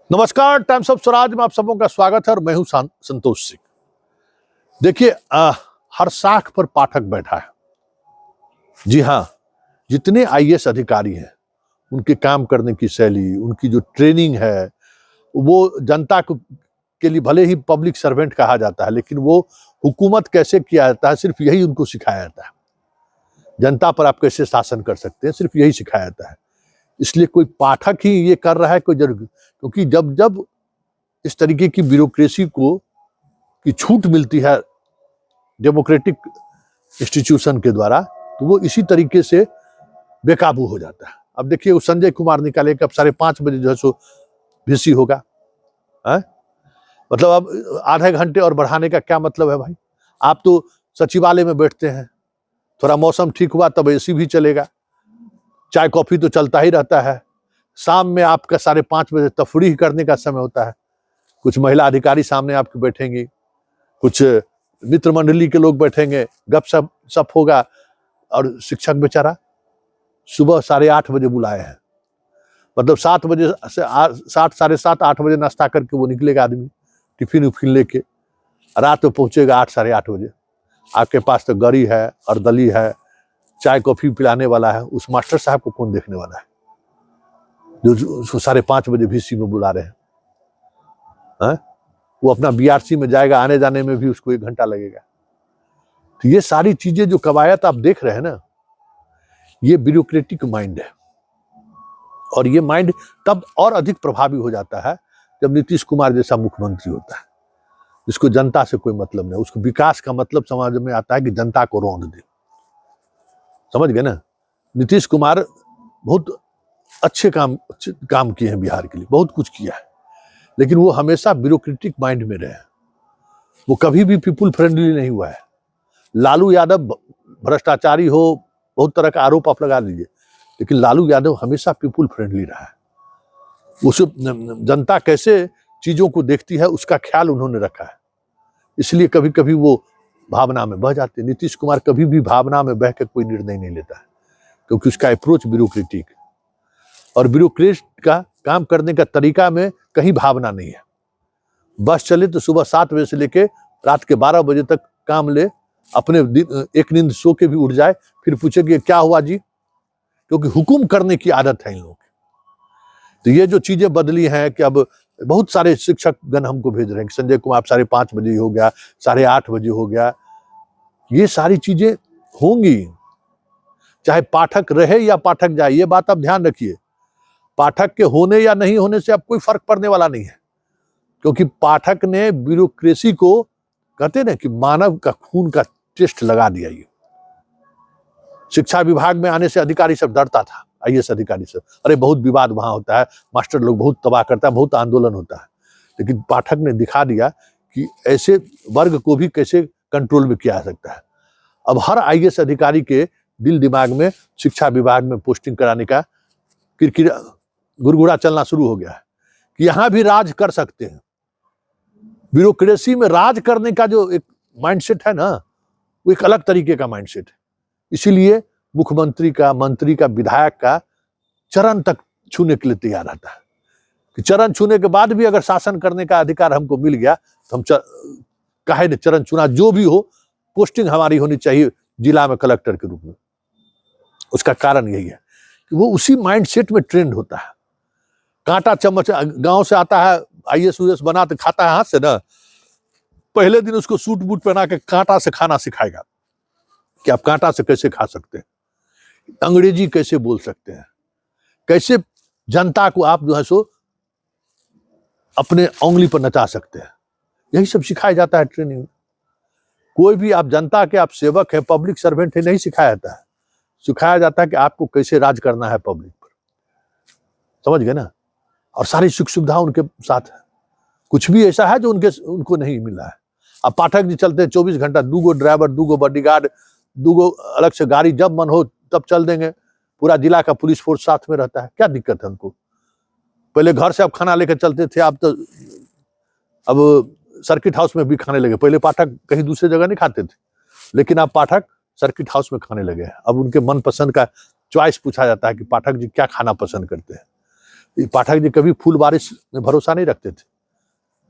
नमस्कार, times of Swaraj में आप सबों का स्वागत है और मैं हूं संतोष सिंह। देखिए, हर साख पर पाठक बैठा है। जी हाँ, जितने आईएएस अधिकारी हैं उनके काम करने की शैली, उनकी जो ट्रेनिंग है, वो जनता को के लिए भले ही पब्लिक सर्वेंट कहा जाता है, लेकिन वो हुकूमत कैसे किया जाता है सिर्फ यही उनको सिखाया जाता है। जनता पर आप कैसे शासन कर सकते हैं सिर्फ यही सिखाया जाता है। इसलिए कोई पाठक ही ये कर रहा है कोई जरूर, क्योंकि जब जब इस तरीके की ब्यूरोक्रेसी को की छूट मिलती है डेमोक्रेटिक इंस्टीट्यूशन के द्वारा, तो वो इसी तरीके से बेकाबू हो जाता है। अब देखिए, वो संजय कुमार निकाले कि अब 5:30 बजे जो है सो वीसी होगा है? मतलब अब आधे घंटे और बढ़ाने का क्या मतलब है भाई? आप तो सचिवालय में बैठते हैं, थोड़ा मौसम ठीक हुआ तब एसी भी चलेगा, चाय कॉफी तो चलता ही रहता है। शाम में आपका 5:30 बजे तफरीह करने का समय होता है। कुछ महिला अधिकारी सामने आपके बैठेंगी, कुछ मित्र मंडली के लोग बैठेंगे, गपशप सप होगा। और शिक्षक बेचारा सुबह 8:30 बजे बुलाए हैं, मतलब 7 बजे से 7, 7:30, 8 बजे नाश्ता करके वो निकलेगा आदमी टिफिन उफिन लेके, रात में पहुंचेगा 8, 8:30 बजे। आपके पास तो गरी है, अर्दली है, चाय कॉफी पिलाने वाला है। उस मास्टर साहब को कौन देखने वाला है जो उसको 5:30 बजे वीसी में बुला रहे हैं? वो अपना बीआरसी में जाएगा, आने जाने में भी उसको 1 घंटा लगेगा। तो ये सारी चीजें जो कवायद आप देख रहे हैं ना, ये ब्यूरोक्रेटिक माइंड है। और ये माइंड तब और अधिक प्रभावी हो जाता है जब नीतीश कुमार जैसा मुख्यमंत्री होता है, जिसको जनता से कोई मतलब नहीं। उसको विकास का मतलब समझ में आता है कि जनता को रौंद दे। समझ गए ना? नीतीश कुमार बहुत अच्छे काम किए हैं बिहार के लिए, बहुत कुछ किया है, लेकिन वो हमेशा ब्यूरोक्रेटिक माइंड में रहे। वो कभी भी पीपुल फ्रेंडली नहीं हुआ है। लालू यादव भ्रष्टाचारी हो, बहुत तरह का आरोप आप लगा लीजिए, लेकिन लालू यादव हमेशा पीपुल फ्रेंडली रहा है। उसे जनता कैसे चीजों को देखती है उसका ख्याल उन्होंने रखा है। इसलिए कभी कभी वो भावना में बह जाते हैं। नीतीश कुमार कभी भी भावना में बह कर कोई निर्णय नहीं लेता है, क्योंकि उसका अप्रोच ब्यूरोक्रेटिक, और ब्यूरोक्रेट का काम करने का तरीका में कहीं भावना नहीं है। बस चले तो सुबह 7 बजे से लेके रात के 12 बजे तक काम ले, अपने दिन एक नींद सो के भी उठ जाए, फिर पूछे कि क्या हुआ जी, क्योंकि हुकुम करने की आदत है इन लोगों की। तो ये जो चीजें बदली हैं कि अब बहुत सारे शिक्षक गण हमको भेज रहे हैं कि संजय कुमार 5:30 बजे हो गया, 8:30 बजे हो गया। ये सारी चीजें होंगी, चाहे पाठक रहे या पाठक जाए। ये बात आप ध्यान रखिए, पाठक के होने या नहीं होने से अब कोई फर्क पड़ने वाला नहीं है, क्योंकि पाठक ने ब्यूरोक्रेसी को, कहते ना कि मानव का खून का टेस्ट लगा दिया। ये शिक्षा विभाग में आने से अधिकारी सब डरता था, आईएएस अधिकारी सब, अरे बहुत विवाद वहां होता है, मास्टर लोग बहुत तबाह करता है, बहुत आंदोलन होता है। लेकिन पाठक ने दिखा दिया कि ऐसे वर्ग को भी कैसे कंट्रोल में किया जा सकता है। अब हर आईएएस अधिकारी के दिल दिमाग में शिक्षा विभाग में पोस्टिंग कराने का किरकिरा गुरगुरा चलना शुरू हो गया है कि यहां भी राज कर सकते हैं। ब्यूरोक्रेसी में राज करने का जो एक माइंडसेट है ना, वो एक अलग तरीके का माइंडसेट है। इसीलिए मुख्यमंत्री का, मंत्री का, विधायक का चरण तक छूने के लिए तैयार रहता है कि चरण छूने के बाद भी अगर शासन करने का अधिकार हमको मिल गया तो हम काहे ने चरण चुना, जो भी हो पोस्टिंग हमारी होनी चाहिए जिला में कलेक्टर के रूप में। उसका कारण यही है कि वो उसी माइंडसेट में ट्रेंड होता है। कांटा चम्मच गांव से आता है, आईएएस यूएस बना तो खाता है हाथ से ना, पहले दिन उसको सूट बूट पहना के कांटा से खाना सिखाएगा कि आप कांटा से कैसे खा सकते हैं, अंग्रेजी कैसे बोल सकते हैं, कैसे जनता को आप जो है सो अपने उंगली पर नचा सकते हैं। यही सब सिखाया जाता है ट्रेनिंग में। कोई भी आप जनता के, आप सेवक है, पब्लिक सर्वेंट है, नहीं सिखाया जाता है। सिखाया जाता है कि आपको कैसे राज करना है पब्लिक पर। समझ गए ना? और सारी सुख सुविधा उनके साथ है। कुछ भी ऐसा है जो उनको नहीं मिला है। अब पाठक जी चलते हैं 24 घंटा, 2 ड्राइवर, 2 बॉडीगार्ड, 2 अलग से गाड़ी, जब मन हो तब चल देंगे। पूरा जिला का पुलिस फोर्स साथ में रहता है, क्या दिक्कत है उनको? पहले घर से आप खाना लेकर चलते थे, आप तो अब सर्किट हाउस में भी खाने लगे। पहले पाठक कहीं दूसरी जगह नहीं खाते थे, लेकिन अब पाठक सर्किट हाउस में खाने लगे हैं। अब उनके मनपसंद का चॉइस पूछा जाता है कि पाठक जी क्या खाना पसंद करते हैं। ये पाठक जी कभी फूल बारिश में भरोसा नहीं रखते थे,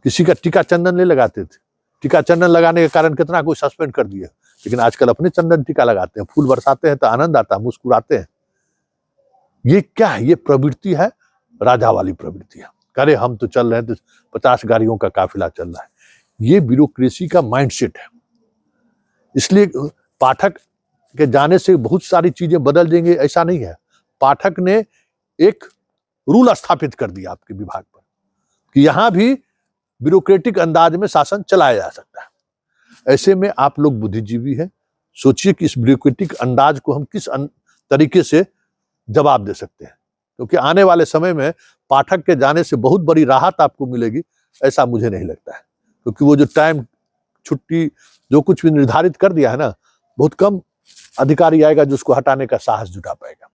किसी का टीका चंदन नहीं लगाते थे। टीका चंदन लगाने के कारण कितना कोई सस्पेंड कर दिया, लेकिन आजकल अपने चंदन टीका लगाते हैं, फूल बरसाते हैं तो आनंद आता है, मुस्कुराते हैं। ये क्या है? ये प्रवृत्ति है, राजा वाली प्रवृत्ति है। अरे हम तो चल रहे हैं तो 50 गाड़ियों का काफिला चल रहा है। ये ब्यूरोक्रेसी का माइंडसेट है। इसलिए पाठक के जाने से बहुत सारी चीजें बदल देंगे ऐसा नहीं है। पाठक ने एक रूल स्थापित कर दिया आपके विभाग पर कि यहां भी ब्यूरोक्रेटिक अंदाज में शासन चलाया जा सकता है। ऐसे में आप लोग बुद्धिजीवी हैं, सोचिए कि इस ब्यूरोक्रेटिक अंदाज को हम किस तरीके से जवाब दे सकते हैं, क्योंकि आने वाले समय में पाठक के जाने से बहुत बड़ी राहत आपको मिलेगी ऐसा मुझे नहीं लगता है, क्योंकि वो जो टाइम छुट्टी जो कुछ भी निर्धारित कर दिया है ना, बहुत कम अधिकारी आएगा जो उसको हटाने का साहस जुटा पाएगा।